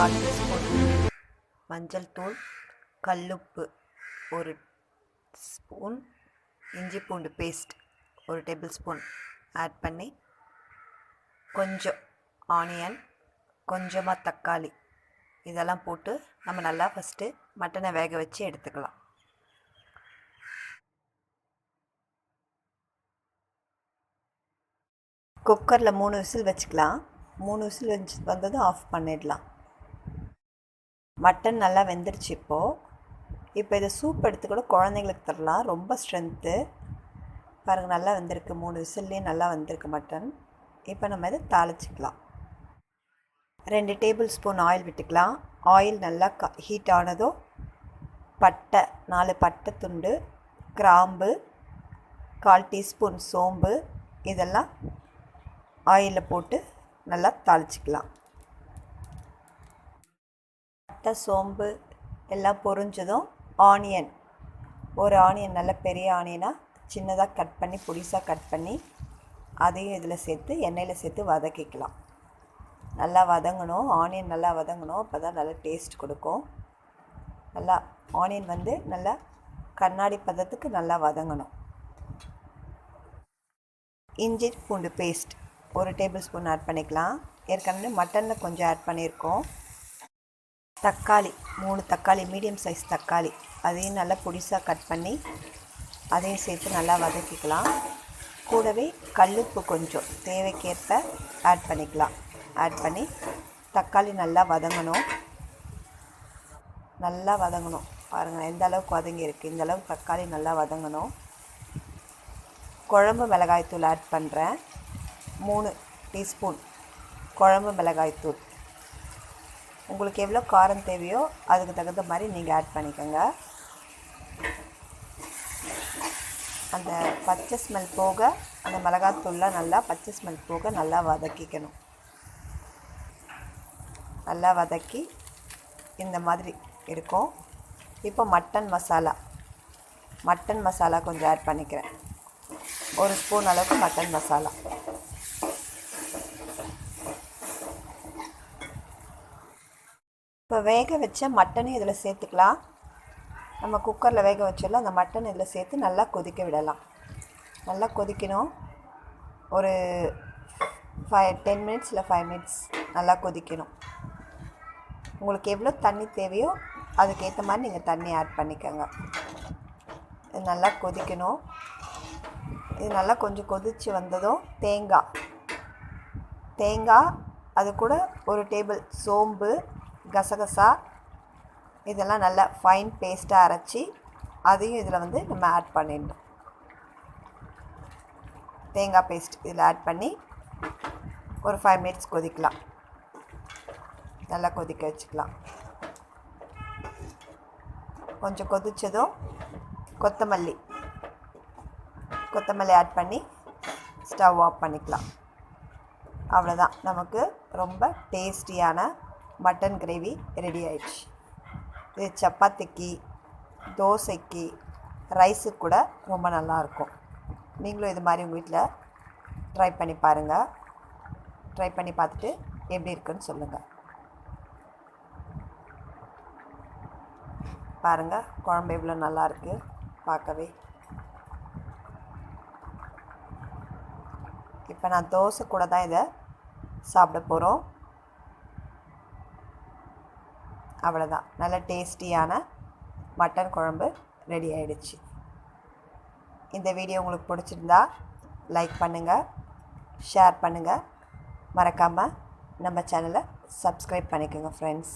1/4 teaspoon மஞ்சள் தூள், கல்லுப்பு 1 ஸ்பூன், இஞ்சி பூண்டு பேஸ்ட் 1 டேபிள் ஸ்பூன் ஆட் பண்ணி, கொஞ்சம் ஆனியன், கொஞ்சமாக தக்காளி இதெல்லாம் போட்டு நம்ம நல்லா ஃபஸ்ட்டு மட்டனை வேக வச்சு எடுத்துக்கலாம். குக்கரில் 3 விசில் வச்சுக்கலாம். 3 விசில் வந்ததும் ஆஃப் பண்ணிடலாம். மட்டன் நல்லா வெந்துருச்சு. இப்போ இதை சூப் எடுத்து கூட குழந்தைங்களுக்கு தரலாம். ரொம்ப ஸ்ட்ரென்த்து. பாருங்கள், நல்லா வெந்திருக்கு. 3 விசில்லேயே நல்லா வந்திருக்கு மட்டன். இப்போ நம்ம இதை தாளிச்சிக்கலாம். 2 டேபிள் ஸ்பூன் ஆயில் விட்டுக்கலாம். ஆயில் நல்லா ஹீட் ஆனதும் பட்டை 4 பட்டை துண்டு, கிராம்பு, 1/4 டீஸ்பூன் சோம்பு இதெல்லாம் ஆயிலில் போட்டு நல்லா தாளிச்சிக்கலாம். பட்டை சோம்பு எல்லாம் பொரிஞ்சதும் ஆனியன், ஒரு ஆனியன் நல்ல பெரிய ஆனியனாக சின்னதாக கட் பண்ணி பொடிசாக கட் பண்ணி அதையும் இதில் சேர்த்து எண்ணெயில் சேர்த்து வதக்கிக்கலாம். நல்லா வதங்கணும். ஆனியன் நல்லா வதங்கணும். அப்போ தான் நல்லா டேஸ்ட் கொடுக்கும். நல்லா ஆனியன் நல்லா கண்ணாடி பதத்துக்கு நல்லா வதங்கணும். இஞ்சி பூண்டு பேஸ்ட் 1 டேபிள் ஸ்பூன் ஆட் பண்ணிக்கலாம். ஏற்கனவே மட்டனில் கொஞ்சம் ஆட் பண்ணியிருக்கோம். தக்காளி 3 தக்காளி, மீடியம் சைஸ் தக்காளி, அதையும் நல்லா பொடிசாக கட் பண்ணி அதையும் சேர்த்து நல்லா வதக்கிக்கலாம். கூடவே கல்லுப்பு கொஞ்சம் தேவைக்கேற்ப ஆட் பண்ணிக்கலாம். ஆட் பண்ணி தக்காளி நல்லா வதங்கணும். பாருங்கள் எந்த அளவுக்கு வதங்கியிருக்கு. இந்த அளவுக்கு தக்காளி நல்லா வதங்கணும். குழம்பு மிளகாய்த்தூள் ஆட் பண்ணுறேன். 3 டீஸ்பூன் குழம்பு மிளகாய்த்தூள். உங்களுக்கு எவ்வளோ காரம் தேவையோ அதுக்கு தகுந்த மாதிரி நீங்கள் ஆட் பண்ணிக்கோங்க. அந்த பச்சை ஸ்மெல் போக, அந்த மிளகாய்த்தூள்லாம் நல்லா பச்சை ஸ்மெல் போக நல்லா வதக்கிக்கணும். நல்லா வதக்கி இந்த மாதிரி இருக்கும். இப்போ மட்டன் மசாலா கொஞ்சம் ஆட் பண்ணிக்கிறேன். 1 ஸ்பூன் அளவுக்கு மட்டன் மசாலா. இப்போ வேக வச்ச மட்டனையும் இதில் சேர்த்துக்கலாம். நம்ம குக்கரில் வேக வச்சோம்ல, அந்த மட்டன் இதில் சேர்த்து நல்லா கொதிக்க விடலாம். நல்லா கொதிக்கணும். ஒரு 10 மினிட்ஸ் இல்லை 5 மினிட்ஸ் நல்லா கொதிக்கணும். உங்களுக்கு எவ்வளோ தண்ணி தேவையோ அதுக்கேற்ற மாதிரி நீங்கள் தண்ணி ஆட் பண்ணிக்கோங்க. இது நல்லா கொதிக்கணும். இது நல்லா கொஞ்சம் கொதித்து வந்ததும் தேங்காய் அது கூட 1 டேபிள் சோம்பு, கசகசா இதெல்லாம் நல்லா ஃபைன் பேஸ்ட்டாக அரைச்சி அதையும் இதில் நம்ம ஆட் பண்ணிடணும். தேங்காய் பேஸ்ட் இதில் ஆட் பண்ணி ஒரு 5 மினிட்ஸ் கொதிக்கலாம். நல்லா கொதிக்க வச்சுக்கலாம். கொஞ்சம் கொதித்ததும் கொத்தமல்லி ஆட் பண்ணி ஸ்டவ் ஆஃப் பண்ணிக்கலாம். அவ்வளோதான், நமக்கு ரொம்ப டேஸ்டியான மட்டன் கிரேவி ரெடி ஆயிடுச்சு. இது சப்பாத்திக்கு, தோசைக்கு, ரைஸுக்கு கூட ரொம்ப நல்லாயிருக்கும். நீங்களும் இது மாதிரி உங்கள் வீட்டில் ட்ரை பண்ணி பாருங்கள். ட்ரை பண்ணி பார்த்துட்டு எப்படி இருக்குன்னு சொல்லுங்கள். பாருங்கள், குழம்பு எவ்வளோ நல்லாயிருக்கு பார்க்கவே. இப்போ நான் தோசை கூட தான் இதை சாப்பிட போகிறோம். அவ்வளோதான், நல்ல டேஸ்டியான மட்டன் குழம்பு ரெடி ஆகிடுச்சு. இந்த வீடியோ உங்களுக்கு பிடிச்சிருந்தா லைக் பண்ணுங்கள், ஷேர் பண்ணுங்கள், மறக்காமல் நம்ம சேனலை சப்ஸ்கிரைப் பண்ணிக்கோங்க ஃப்ரெண்ட்ஸ்.